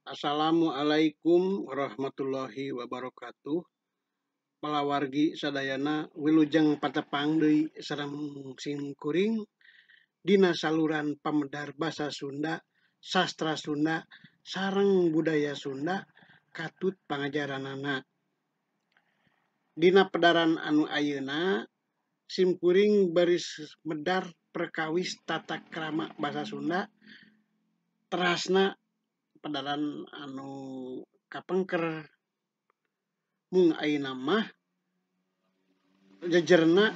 Assalamualaikum warahmatullahi wabarakatuh. Palawargi sadayana wilujeng patepang deui sareng simkuring dina saluran pamedar basa Sunda, sastra Sunda, sareng budaya Sunda katut pangajaranana. Dina pedaran anu ayeuna simkuring baris medar perkawis tata krama basa Sunda terasna pedaran anu kapengker mung ayeuna mah jejerna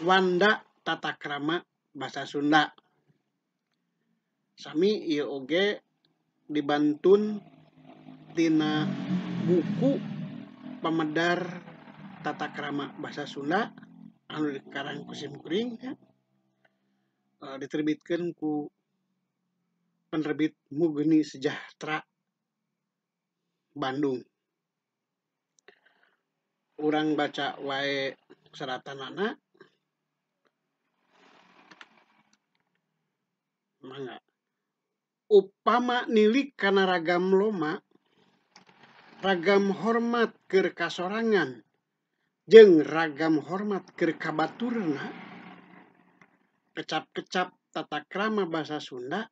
Wanda Tata Krama Basa Sunda. Sami ieu oge dibantun tina buku pamedar Tata Krama Basa Sunda anu dikarang ku simkuring diterbitkeun ku penerbit Mugeni Sejahtera Bandung. Urang baca wae seratanana mangga. Upama nilik kana ragam loma, ragam hormat keur kasorangan jeung ragam hormat keur kabaturna, kecap-kecap tata krama basa Sunda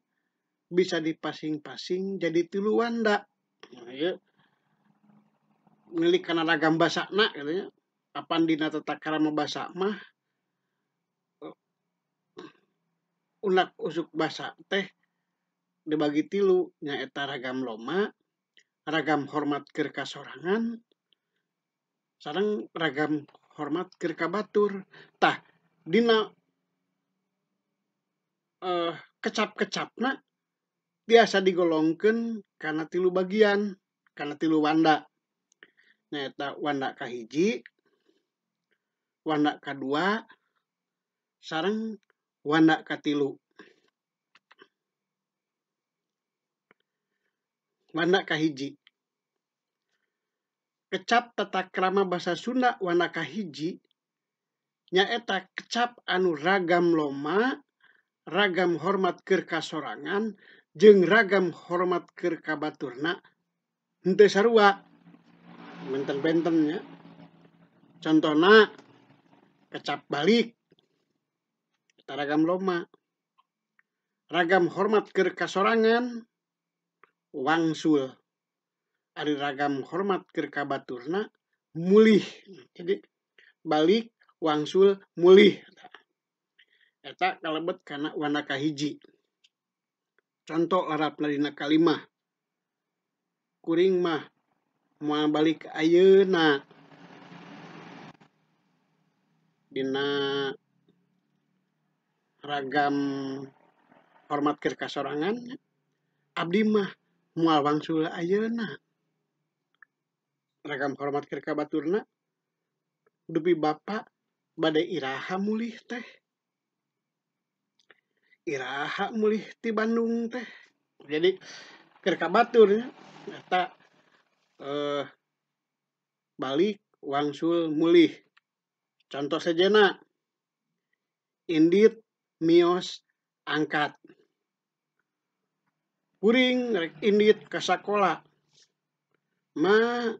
bisa dipasing-pasing jadi 3 wanda. Nah, ieu nilik kana ragam basana katanya. Apan dina tata krama basa mah unak usuk basa teh dibagi 3 nyaeta ragam loma, ragam hormat keur kasorangan, sareng ragam hormat keur kabatur. Tah dina kecap-kecapna biasa digolongkeun kana 3 bagian, kana 3 wanda. Nyaeta wanda kahiji, wanda kadua, sareng wanda katilu. Wanda kahiji. Kecap tata krama basa Sunda wanda kahiji nyaeta kecap anu ragam loma, ragam hormat keur kasorangan jeung ragam hormat keur kabaturna henteu sarua. Benten-benten nya. Contona kecap balik eta ragam loma. Ragam hormat keur kasorangan wangsul. Ari ragam hormat keur kabaturna mulih. Jadi balik, wangsul, mulih. Eta kalebet kana wanda kahiji. Conto larapna dina kalimah. Kuring mah moal balik ka ayeuna. Dina ragam hormat keur kasorangan abdi mah moal wangsul ayeuna. Ragam hormat keur kabaturna dupi bapa bade iraha mulih teh. Iraha mulih ti Bandung teh. Jadi keur kabatur nya eta balik, wangsul, mulih. Contoh sejenna indit, miyos, angkat. Kuring rek indit ka sakola. Ma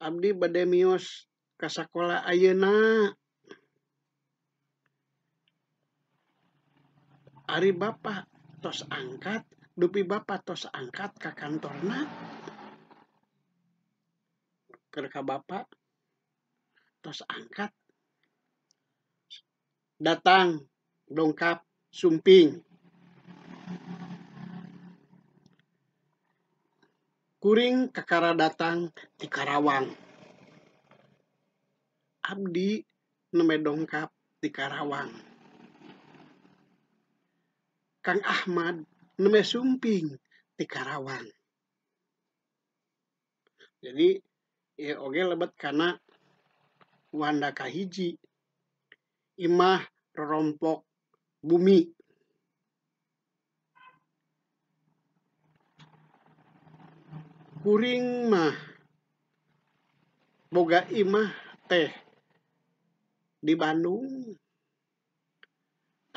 abdi bade miyos ka sakola ayeuna. Ari bapa tos angkat, dupi bapa tos angkat ka kantorna. Keur ka bapa tos angkat. Datang, dongkap, sumping. Kuring kakara datang ti Karawang. Abdi neme dongkap ti Karawang. Kang Ahmad neme sumping ti Karawang. Jadi ieu oge lebet kana wanda kahiji. Imah rorompok bumi. Kuring mah boga imah teh di Bandung.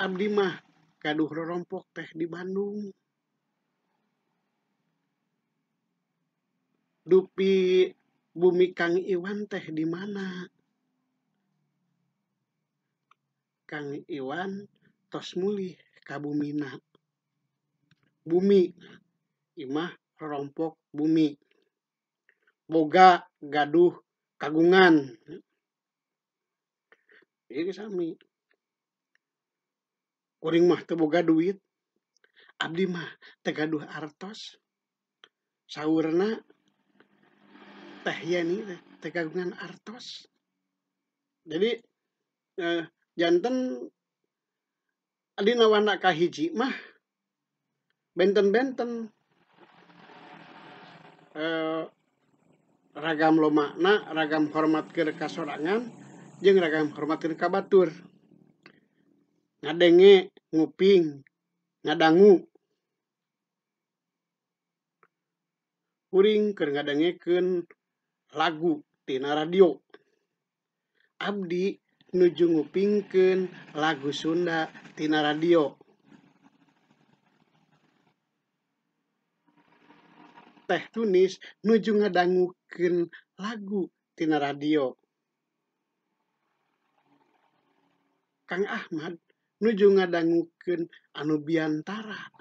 Abdi mah gaduh rorompok teh di Bandung. dupi bumi Kang Iwan teh di mana? Kang Iwan tos mulih ka bumina. Bumi imah rompok bumi. Boga gaduh kagungan. Ieu sami. Kuring mah teu boga duit. Abdi mah teu gaduh artos. Saurna teh yani teh kagungan artos. Jadi janten adina wanda kahiji mah benten-benten ragam lomakna, ragam hormatkeun kasorangan jeung ragam hormatkeun ka batur. Ngadenge, nguping, ngadangu. Kuring keur ngadengekeun lagu tina radio. Abdi nuju ngupingkeun lagu Sunda tina radio. Teh Tunis nuju ngadangukeun lagu tina radio. Kang Ahmad nuju ngadangukeun anu biantara.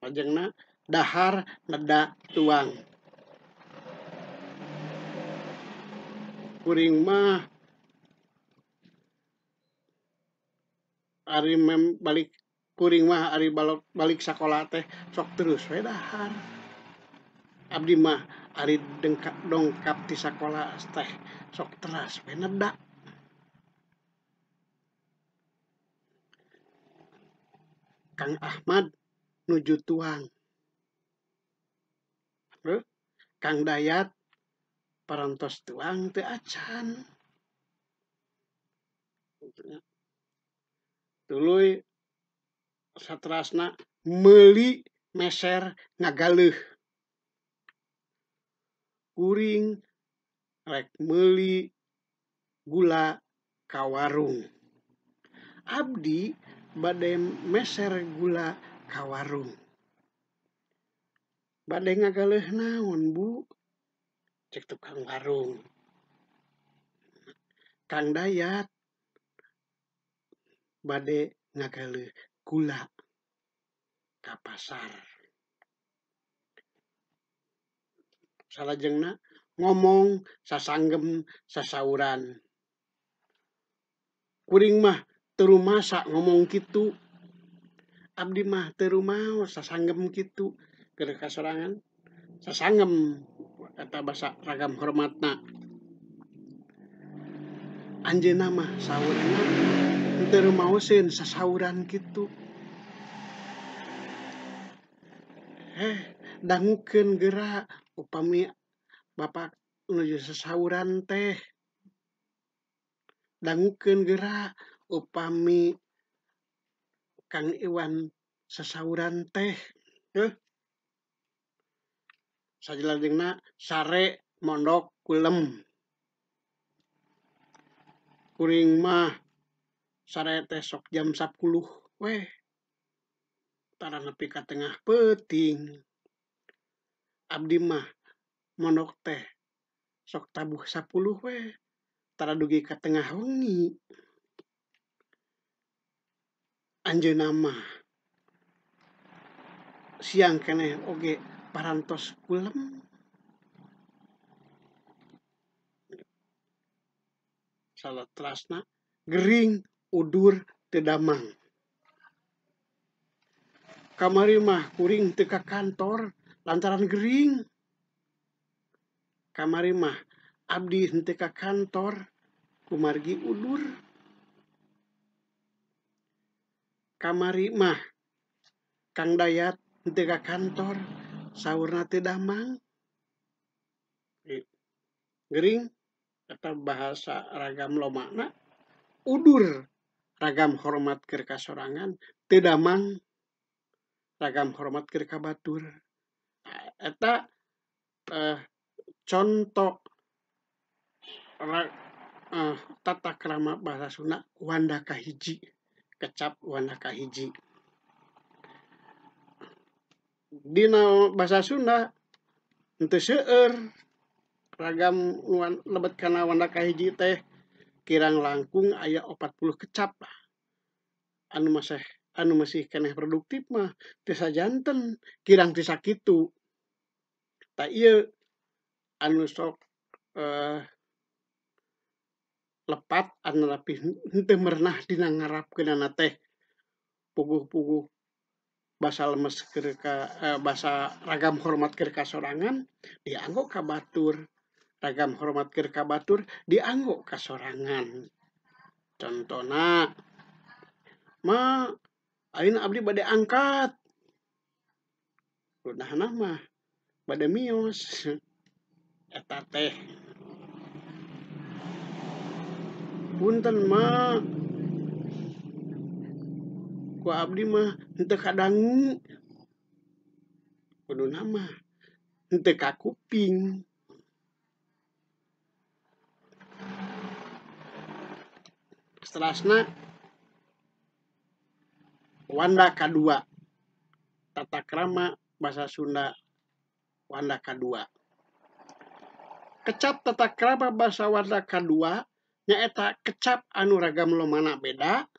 Lajengna dahar neda tuang. Kuring mah ari balik kuring mah ari balik sakola teh sok terus we dahar. Abdi mah ari dongkap ti sakola teh sok teras we neda. Kang Ahmad nuju tuang. Kang Dayat parantos tuang teu acan. Tuluy saterasna meuli meser ngagaleuh. Kuring rek meuli gula ka warung. Abdi bade meser gula ka warung. Bade ngagaleuh naon, Bu? Cek tukang warung. Kang Dayat bade ngagaleuh gula ka pasar. Salajengna ngomong sasanggem sasauran. Kuring mah teu rumasa ngomong kitu. Abdi mah teu rumaos sasanggem kitu keur kasorangan. Sasanggem eta basa ragam hormatna. Anjeunna mah saurna teu rumaoseun sasauran kitu. Dangukeun geura upami Bapak nuju sasauran teh. Dangukeun geura upami Kang Iwan sasauran teh. Sajelajengna sare mondok kulem. Kuring mah sare teh sok jam 10 weh. Tara nepi ka tengah peuting. Abdi mah mondok teh sok tabuh 10 weh. Tara dugi ka tengah wengi. Anjeunna mah siang keneh oge parantos kulem. Salaterasna gering udur teu damang. Kamari mah kuring teu ka kantor lantaran gering. Kamari mah abdi henteu ka kantor kumargi udur. Kamari mah Kang Dayat henteu ka kantor saurna teu damang. Gering eta bahasa ragam lomakna. Udur ragam hormat keur kasorangan, teu damang ragam hormat keur ka batur. Eta conto tata krama bahasa Sunda wanda kahiji, kecap wanda kahiji. dina bahasa Sunda henteu seueur ragam lebet kana wanda kahiji teh kirang langkung aya 40 kecap anu masih keneh produktif mah teu sajanten kirang teu sakitu. Ta ieu anu sok lepat anu tapi henteu merenah dina ngarapkeunana teh puguh-puguh basa lemes keur ka basa ragam hormat keur kasorangan dianggo ka batur, ragam hormat keur ka batur dianggo ka sorangan. Contona ma ayeuna abdi bade angkat kunaha mah bade mios eta teh punten ma ku abdi mah henteu kadangu kuduna mah henteu ka kuping. Seterusna wanda kadua tata krama basa Sunda wanda kadua. Kecap tata krama basa wanda kadua nyaeta kecap anu ragam lomana beda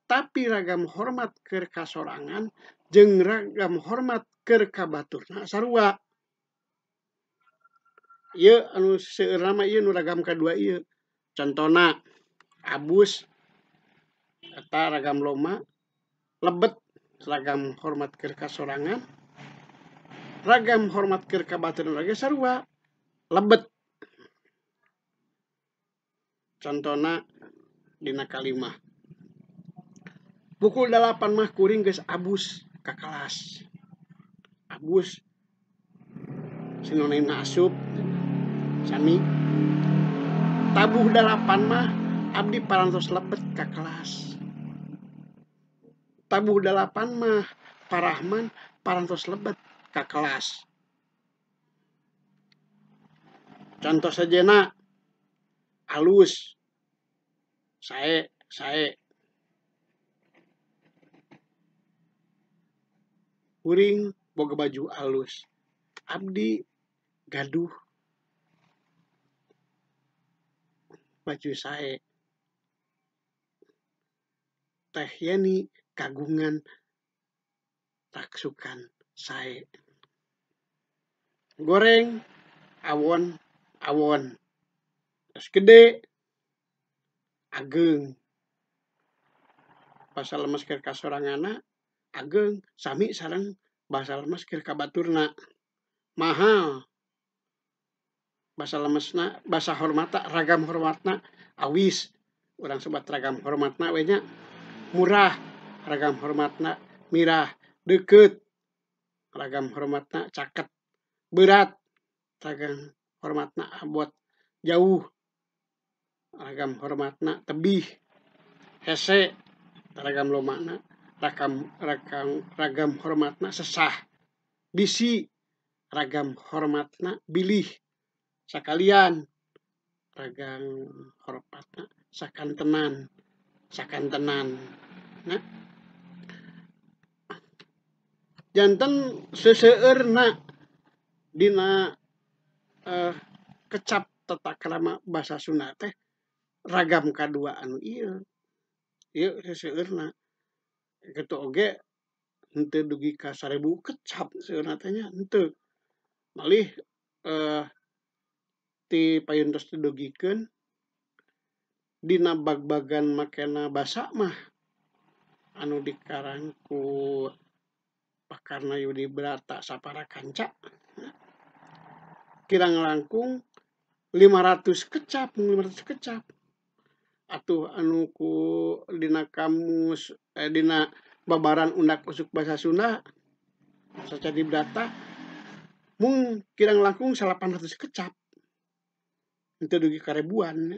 tapi ragam hormat keur kasorangan jeung ragam hormat keur kabaturna sarua. Ieu anu seueurna mah ieu nu ragam kadua ieu. Contona abus eta ragam loma, lebet ragam hormat keur kasorangan, ragam hormat keur kabaturna lagi sarua lebet. Contona dina kalimah pukul 8 mah kuring geus abus ka kelas. Abus sinonimna asup sami. Tabuh 8 mah abdi parantos lebet ka kelas. Tabuh 8 mah parahman parantos lebet ka kelas. Contoh sajena alus sae kuring boga baju alus abdi gaduh baju sae teh yani kagungan raksukan sae goreng awon terus gede ageung basa lemes keur kasorangana ageung sami sareng basa lemes keur kabaturna mahal basa lemesna basa hormatna ragam hormatna awis urang sebat ragam hormatna we nya murah ragam hormatna mirah deukeut ragam hormatna caket berat ragam hormatna abot jauh ragam hormatna tebih hese ragam lomana ragam hormatna sesah bisi ragam hormatna bilih sakalian ragam hormatna sakantenan nah janten seseueurna dina kecap tata krama basa Sunda teh ragam kadua anu ieu seseueurna kitu oge henteu dugi ka 1000 kecap seueurna teh nya henteu malih ti payuntos didugikeun dina bag-bagan makena basa mah anu dikarang ku Pakarna Yudi Brata Sapara Kanca kirang langkung 500 kecap atuh anu ku dina kamus dina babaran undak usuk basa Sunda Sacadi Brata mung kirang langkung 800 kecap henteu dugi ka ribuan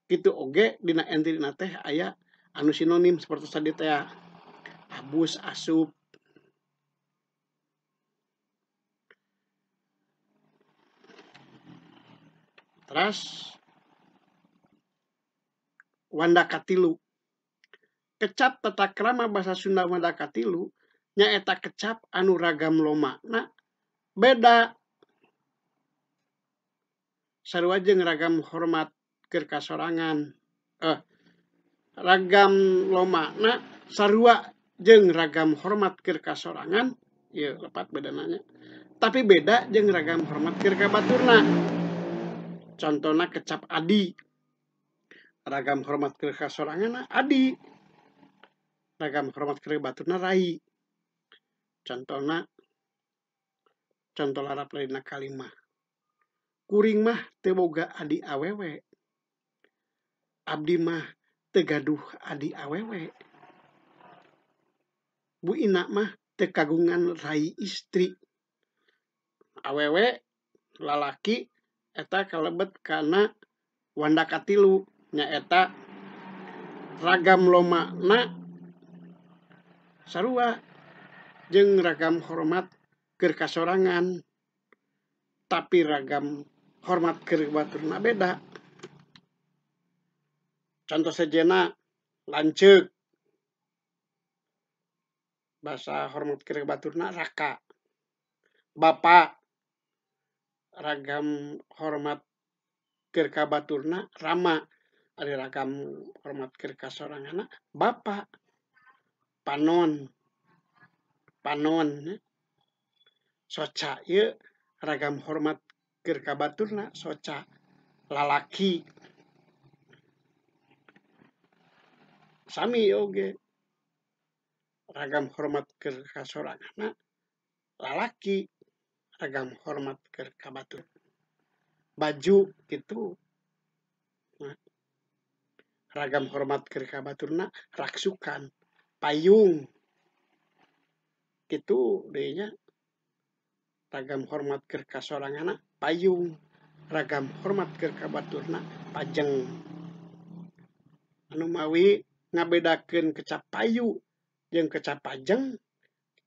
kitu oge dina entina teh aya anu sinonim sapertos tadi teh abus asup. Teras wanda katilu kecap tata krama basa Sunda wanda katilu nyaeta kecap anu ragam lomakna beda sarua jeung ragam hormat keur kasorangan. Ragam lomakna sarua jeung ragam hormat keur kasorangan, ieu lepat bedananya. Tapi beda jeung ragam hormat keur kabaturna. Contona kecap adi. Ragam hormat keur kasorangan adi. Ragam hormat keur baturna rai. Contona contoh larap lainna kalimah. Kuring mah teu boga adi awewe. Abdi mah teu gaduh adi awewe. Bu ina mah teu kagungan rai istri. Awewe lalaki eta kalebet kana wanda katilu nyaeta ragam lomakna sarua jeung ragam hormat keur kasorangan. Tapi ragam hormat keur baturna beda. Contoh sejenna lanceuk. Basa hormat keur baturna raka. Bapa ragam hormat keur kabaturna rama. Ari ragam hormat keur kasoranganna bapa. Panon. Soca ieu ragam hormat keur kabaturna soca lalaki. Sami oge ragam hormat keur kasoranganna lalaki, ragam hormat keur kabatur. Baju kitu ragam hormat keur kabaturna raksukan, payung. Kitu deui nya ragam hormat keur kasoranganna payung, ragam hormat keur kabaturna pajeng. Anu mawi ngabedakeun kecap payu jeung kecap pajeng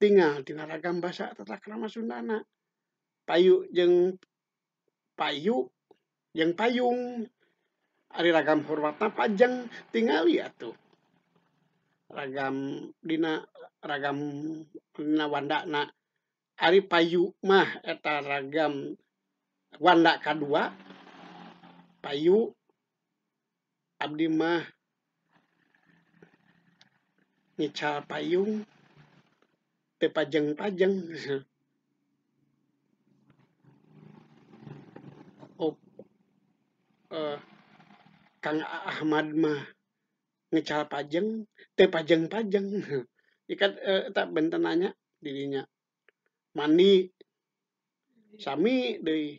tinggal tina ragam basa tata krama Sundana. Payu jeung payu jeung payung. Ari ragam hormatna pajeng tingali atuh. Ragam dina wandana ari payu mah eta ragam wanda kadua payu. Abdi mah ngical payung teu pajeng-pajeng. Kang Ahmad mah ngical pajeng teu pajeng-pajeng. Ikan eta bentenanya dirinya mandi sami deui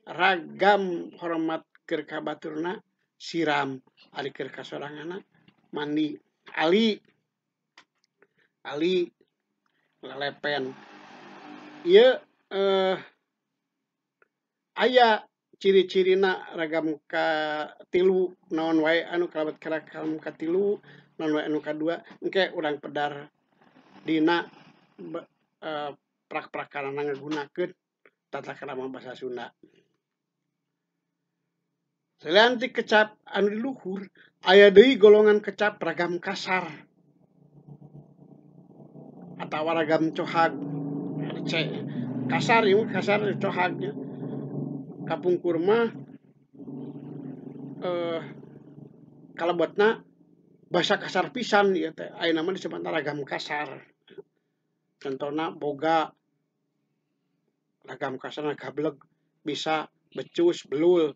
ragam hormat keur kabaturna siram ari keur kasoranganna mandi. Ali lelepen ieu aya ciri-cirina ragam katilu naon wae anu kalebet ragam katilu naon wae anu kadua engke urang pedar dina prak-prakarana ngagunakeun tata krama basa Sunda. Selain ti kecap anu di luhur aya deui golongan kecap ragam kasar atawa ragam cohag. Kasar ieu kasar cohagnya. Kapungkur mah kalebetna basa kasar pisan ieu teh ayeuna mah disebutna ragam kasar. Contona boga ragam kasarna gableg bisa becus belul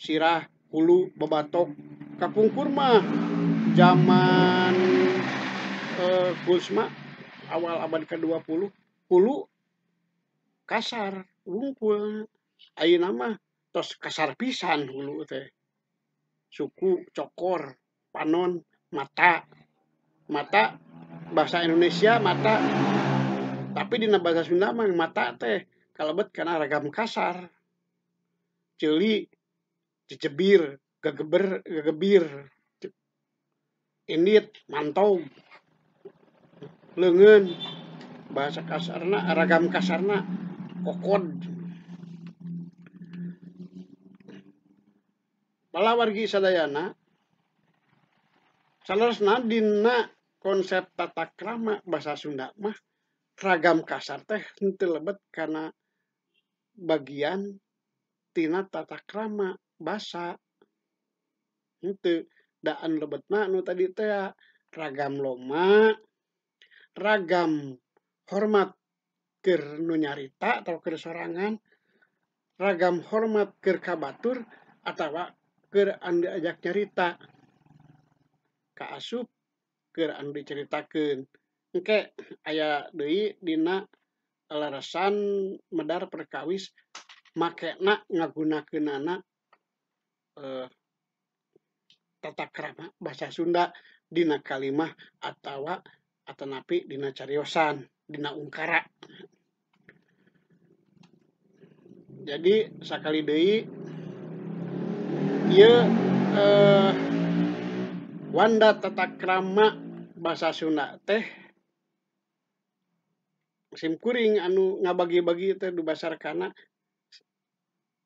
sirah hulu babatok. Kapungkur mah zaman Gusma awal abad ke-20 hulu kasar wungkul. Ayeuna mah tos kasar pisan hulu teh. Suku cokor, panon, mata bahasa Indonesia mata. Tapi dina bahasa Sunda mah mata teh kalebet kana ragam kasar. Ceuli, cecebir, gegebir, indit, mantog, leungeun. Bahasa kasarna ragam kasarna kokod. Bala wargi sadayana saleresna dina konsep tata krama basa Sunda mah ragam kasar teh henteu lebet kana bagian tina tata krama basa henteu daan lebetna anu tadi teh ragam loma, ragam hormat keur nu nyarita atau keur sorangan, ragam hormat keur kabatur atawa keur anu diajak nyarita kaasup keur anu dicaritakeun. Engke aya deui dina laleresan medar perkawis makena ngagunakeunana tata krama basa Sunda dina kalimah atawa atanapi dina cariosan, dina ungkara. Jadi sakali deui ieu wanda tata krama basa Sunda teh sim kuring anu ngabagi-bagi teh dibasarkana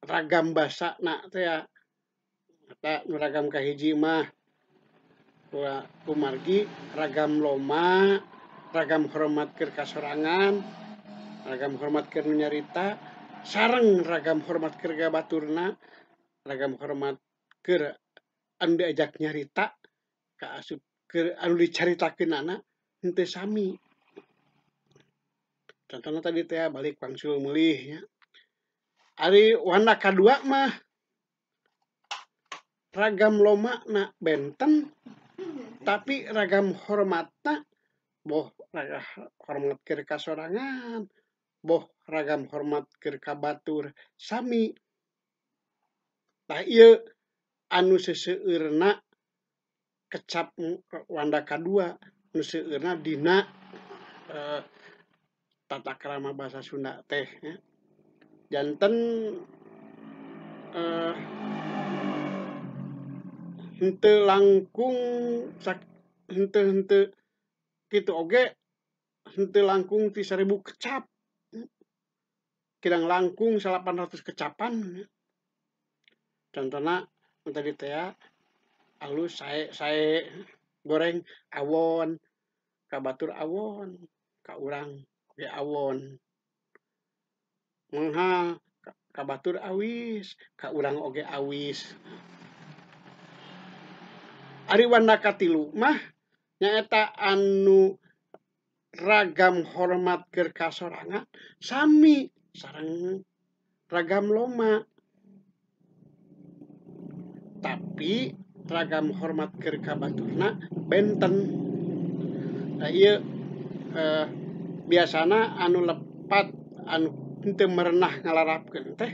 ragam basana teh eta nu ragam kahiji mah kumargi ragam loma, ragam hormat keur kasorangan, ragam hormat keur nyarita, sareng ragam hormat keur kabaturna, ragam hormat keur anu diajak nyarita kaasup keur anu dicaritakeunana henteu sami. Contohna tadi teh balik wangsul meulih nya. Ari wanda kadua mah ragam lomana benten tapi ragam hormatna boh hormat keur kasorangan, boh ragam hormat keur kabatur sami. Tah ieu anu seseueurna kecap wanda kadua nu seueurna dina tata krama basa Sunda teh janten henteu langkung henteu kitu oge henteu langkung ti 1000 kecap. Kirang langkung 800 kecapan. Contohna tadi teh alus sae goreng awon, kabatur awon, ka urang ge awon. Moal kabatur awis, ka urang oge awis. Ari wanda katilu mah nyaeta anu ragam hormat keur kasorangan sami sareng ragam loma. Tapi ragam hormat keur kabaturna benten. Nah ieu biasana anu lepat anu henteu merenah ngalarapkeun teh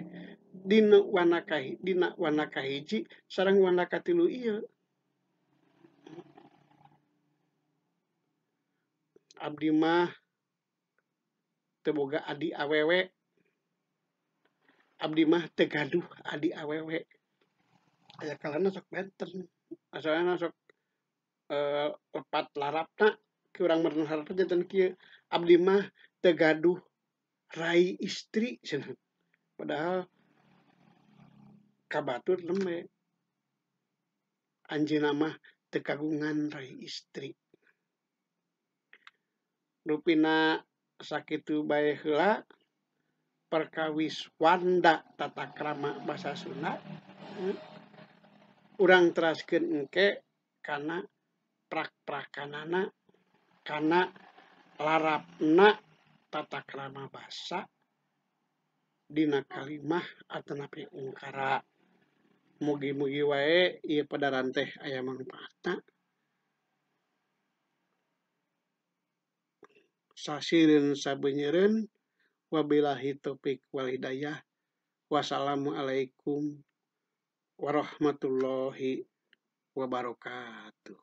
dina wanda kahiji sareng wanda katilu ieu. Abdi mah teu boga adi awewe. Abdi mah teu gaduh adi awewe. Aya kalana sok benten. Asalna sok lepat larapna ki urang merenah larapna janten kieu. Abdi mah teu gaduh rai istri cenah. Padahal kabatur lembe. Anjeunna mah teu kagungan rai istri. Rupina sakitu bae heula perkawis wanda tata krama basa Sunda. Urang teraskeun engke kana prak-prakanana kana larapna tata krama basa dina kalimah atanapi ungkara. Mugi-mugi wae ieu padaran teh aya mangpaatna. Sasieun sabeunyeun wabillahi taufik wal hidayah. Wassalamualaikum warahmatullahi wabarakatuh.